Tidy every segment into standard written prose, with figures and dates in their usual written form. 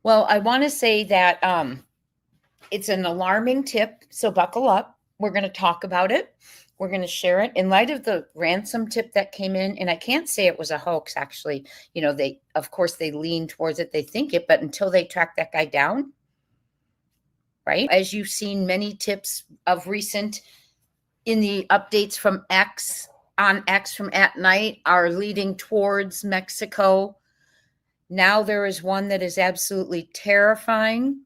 Well, I want to say that it's an alarming tip, so buckle up. We're going to talk about it. We're going to share it in light of the ransom tip that came in. And I can't say it was a hoax, actually. Of course, they lean towards it, they think it, but until they track that guy down, right? As you've seen many tips of recent in the updates from X from at night are leading towards Mexico. Now there is one that is absolutely terrifying.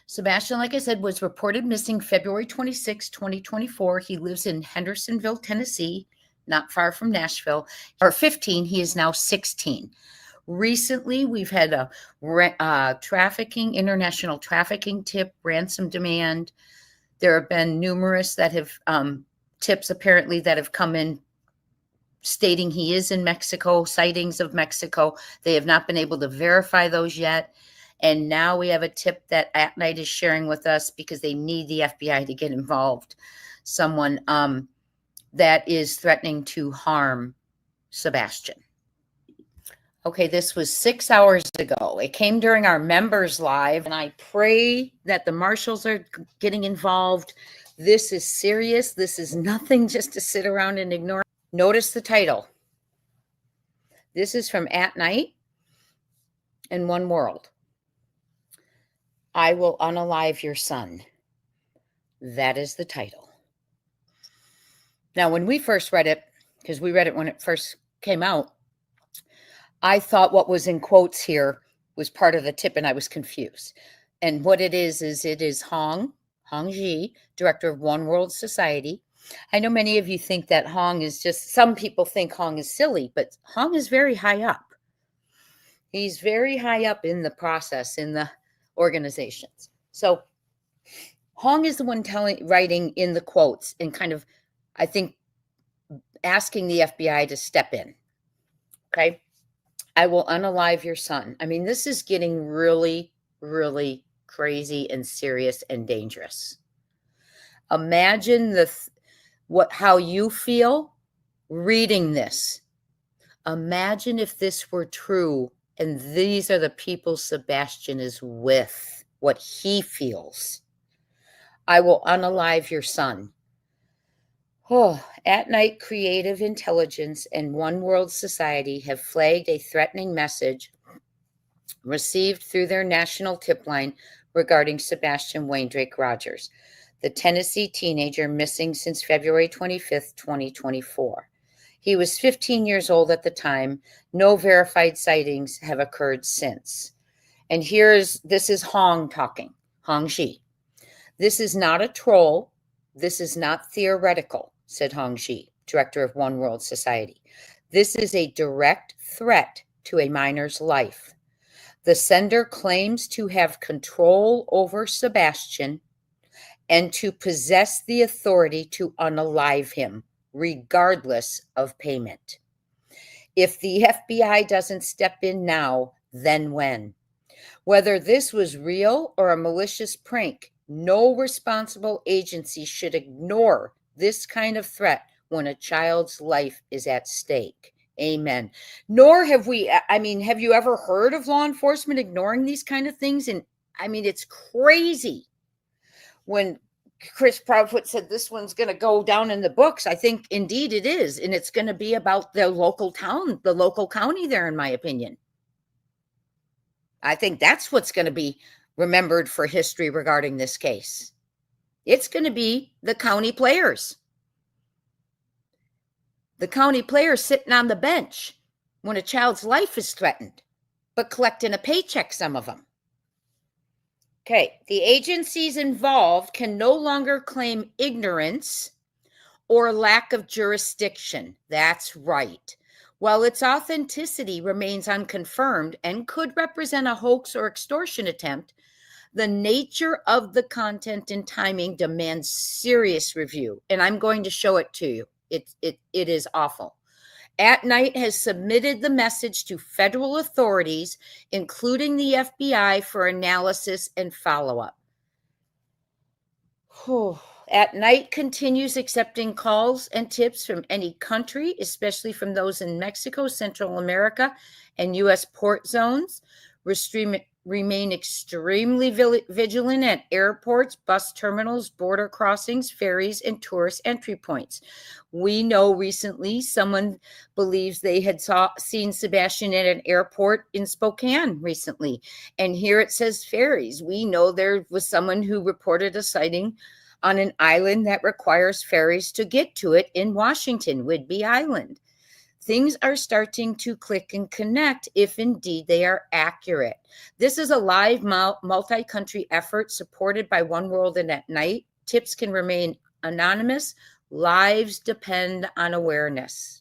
Sebastian, like I said, was reported missing February 26, 2024. He lives in Hendersonville, Tennessee, not far from Nashville. Or 15, he is now 16. Recently, we've had a international trafficking tip, ransom demand. There have been numerous that have tips apparently that have come in stating he is in Mexico, sightings of Mexico. They have not been able to verify those yet. And now we have a tip that At Night is sharing with us because they need the FBI to get involved. Someone that is threatening to harm Sebastian. Okay, this was 6 hours ago. It came during our members live, and I pray that the marshals are getting involved. This is serious. This is nothing just to sit around and ignore. Notice the title. This is from At Night and One World. I will unalive your son. That is the title. Now, when we first read it, because we read it when it first came out, I thought what was in quotes here was part of the tip, and I was confused. And what it is it is Hong Ji, director of One World Society. I know many of you think that Hong is just, some people think Hong is silly, but Hong is very high up. He's very high up in the process, in the organizations. So Hong is the one writing in the quotes and kind of, I think, asking the FBI to step in. Okay. I will unalive your son. I mean, this is getting really, really crazy and serious and dangerous. Imagine how you feel reading this. Imagine if this were true and these are the people Sebastian is with, what he feels. I will unalive your son. Oh, At Night Creative Intelligence and One World Society have flagged a threatening message received through their national tip line regarding Sebastian Wayne Drake Rogers, the Tennessee teenager missing since February 25th, 2024. He was 15 years old at the time. No verified sightings have occurred since. And this is Hong talking, Hong Ji. This is not a troll. This is not theoretical, said Hong Ji, director of One World Society. This is a direct threat to a minor's life. The sender claims to have control over Sebastian and to possess the authority to unalive him, regardless of payment. If the FBI doesn't step in now, then when? Whether this was real or a malicious prank, no responsible agency should ignore this kind of threat when a child's life is at stake. Amen. Nor have we, have you ever heard of law enforcement ignoring these kind of things? And it's crazy. When Chris Proudfoot said this one's going to go down in the books, I think indeed it is. And it's going to be about the local town, the local county there, in my opinion. I think that's what's going to be remembered for history regarding this case. It's going to be the county players. The county players sitting on the bench when a child's life is threatened, but collecting a paycheck, some of them. Okay, the agencies involved can no longer claim ignorance or lack of jurisdiction. That's right. While its authenticity remains unconfirmed and could represent a hoax or extortion attempt, the nature of the content and timing demands serious review, and I'm going to show it to you. It is awful. At Night has submitted the message to federal authorities, including the FBI, for analysis and follow-up. At Night continues accepting calls and tips from any country, especially from those in Mexico, Central America, and U.S. port zones, remain extremely vigilant at airports, bus terminals, border crossings, ferries, and tourist entry points. We know recently someone believes they had seen Sebastian at an airport in Spokane recently. And here it says ferries. We know there was someone who reported a sighting on an island that requires ferries to get to it in Washington, Whidbey Island. Things are starting to click and connect if indeed they are accurate. This is a live multi-country effort supported by One World and at Night. Tips can remain anonymous. Lives depend on awareness.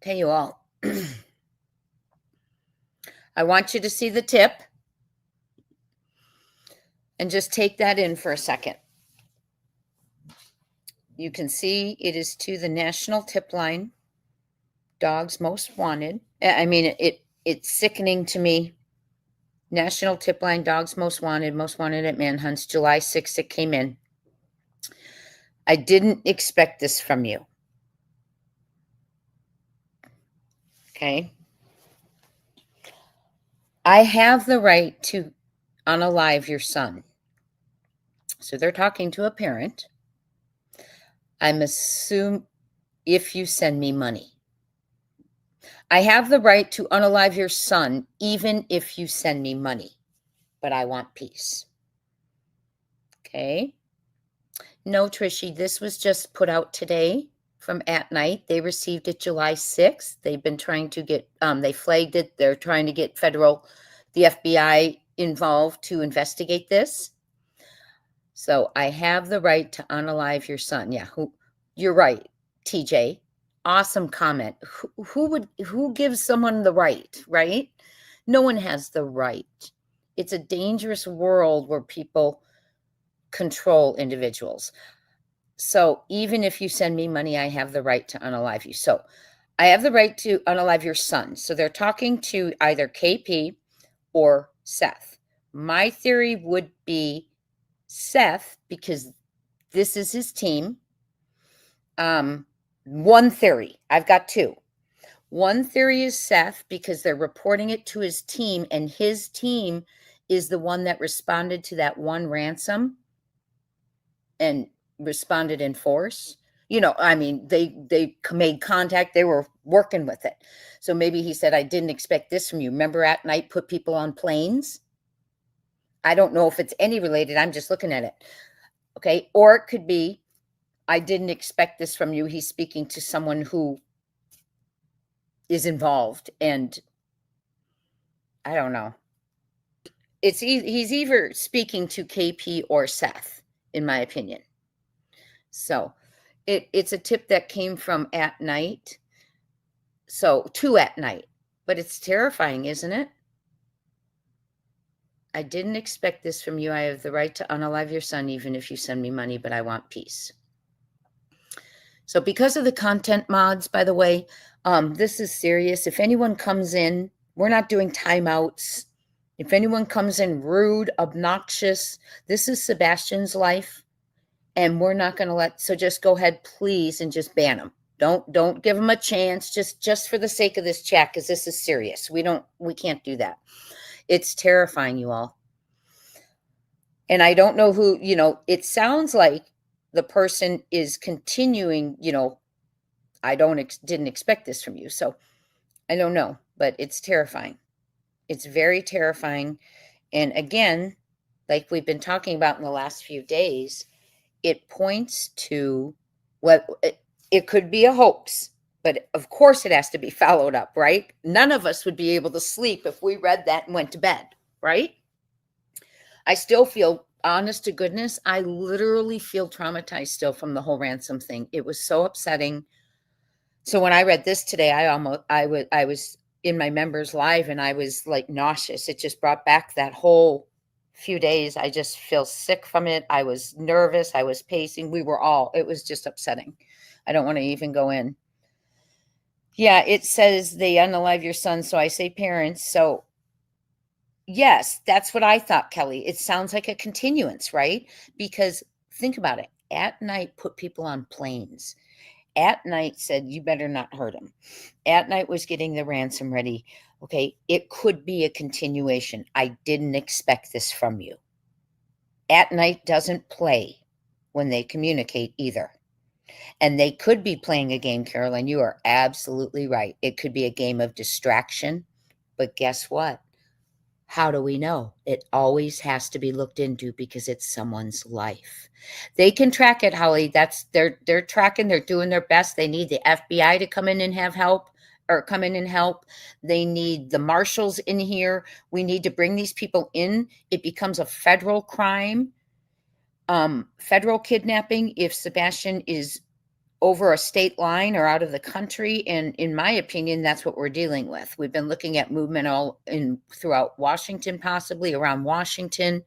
Okay, you all. I want you to see the tip and just take that in for a second. You can see it is to the national tip line. Dogs most wanted. I mean, it's sickening to me. National tip line, dogs most wanted at manhunts. July 6th, it came in. I didn't expect this from you. Okay. I have the right to unalive your son. So they're talking to a parent. I'm assuming if you send me money. I have the right to unalive your son, even if you send me money, but I want peace. Okay. No, Trishy, this was just put out today from At Night. They received it July 6th. They've been trying to get, they flagged it. They're trying to get the FBI involved to investigate this. So I have the right to unalive your son. Yeah, you're right, TJ. Awesome comment. Who gives someone the right? No one has the right. It's a dangerous world where people control individuals. So even if you send me money, I have the right to unalive you. So I have the right to unalive your son. So they're talking to either KP or Seth. My theory would be Seth, because this is his team. One theory. I've got two. One theory is Seth, because they're reporting it to his team, and his team is the one that responded to that one ransom and responded in force. I mean, they made contact. They were working with it. So maybe he said, I didn't expect this from you. Remember At Night put people on planes? I don't know if it's any related. I'm just looking at it. Okay. Or it could be, I didn't expect this from you. He's speaking to someone who is involved, and I don't know. He's either speaking to KP or Seth, in my opinion. So it's a tip that came from At Night. So to At Night, but it's terrifying, isn't it? I didn't expect this from you. I have the right to unalive your son, even if you send me money, but I want peace. So because of the content mods, by the way, this is serious. If anyone comes in, we're not doing timeouts. If anyone comes in rude, obnoxious, this is Sebastian's life, and we're not going to so just go ahead, please, and just ban them. Don't give them a chance, just for the sake of this chat, because this is serious. We can't do that. It's terrifying, you all. And I don't know who, it sounds like the person is continuing, I didn't expect this from you. So I don't know, but it's terrifying. It's very terrifying. And again, like we've been talking about in the last few days, it points to what it could be a hoax, but of course it has to be followed up, right? None of us would be able to sleep if we read that and went to bed, right? I still feel, honest to goodness, I literally feel traumatized still from the whole ransom thing. It was so upsetting. So when I read this today, I was in my members live, and I was like nauseous. It just brought back that whole few days. I just feel sick from it. I was nervous. I was pacing. It was just upsetting. I don't want to even go in. Yeah, it says they unalive your son. So I say parents. So yes, that's what I thought, Kelly. It sounds like a continuance, right? Because think about it. At Night put people on planes. At night said, you better not hurt him. At night was getting the ransom ready. Okay, it could be a continuation. I didn't expect this from you. At night doesn't play when they communicate either. And they could be playing a game, Caroline. You are absolutely right. It could be a game of distraction. But guess what? How do we know? It always has to be looked into because it's someone's life. They can track it, Holly. That's they're tracking, they're doing their best. They need the FBI to come in and have help or come in and help. They need the marshals in here. We need to bring these people in. It becomes a federal crime. Federal kidnapping if Sebastian is over a state line or out of the country. And in my opinion, that's what we're dealing with. We've been looking at movement all in throughout Washington, possibly around Washington.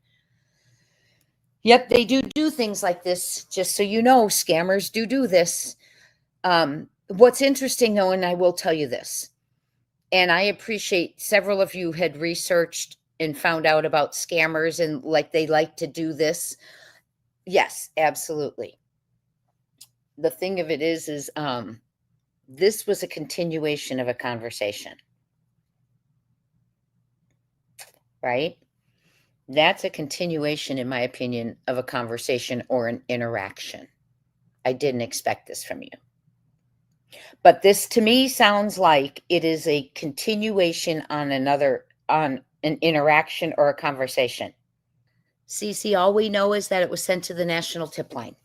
Yep, they do things like this. Just so you know, scammers do this. What's interesting though, and I will tell you this, and I appreciate several of you had researched and found out about scammers and like they like to do this. Yes, absolutely. The thing of it is this was a continuation of a conversation, right? That's a continuation, in my opinion, of a conversation or an interaction. I didn't expect this from you. But this to me sounds like it is a continuation on an interaction or a conversation. Cece, all we know is that it was sent to the national tip line.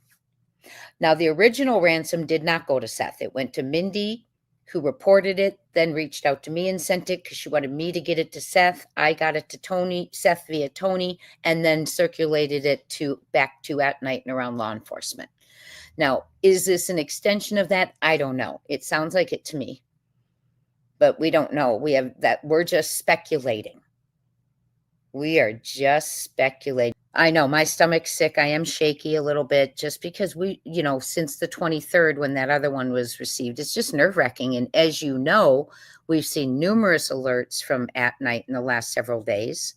Now, the original ransom did not go to Seth. It went to Mindy, who reported it, then reached out to me and sent it because she wanted me to get it to Seth. I got it to Seth via Tony, and then circulated it back to At Night and Around law enforcement. Now, is this an extension of that? I don't know. It sounds like it to me, but we don't know. We're just speculating. We are just speculating. I know my stomach's sick. I am shaky a little bit just because since the 23rd when that other one was received, it's just nerve-wracking. And as you know, we've seen numerous alerts from At Night in the last several days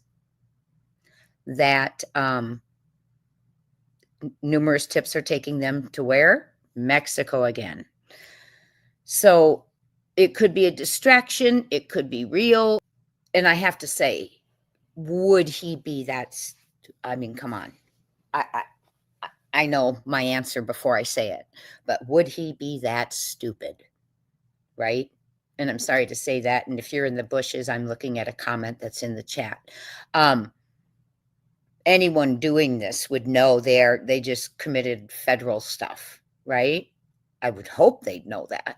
that numerous tips are taking them to where? Mexico again. So it could be a distraction. It could be real. And I have to say, would he be that? I mean, come on. I know my answer before I say it, but would he be that stupid? Right? And I'm sorry to say that. And if you're in the bushes, I'm looking at a comment that's in the chat. Anyone doing this would know they just committed federal stuff, right? I would hope they'd know that.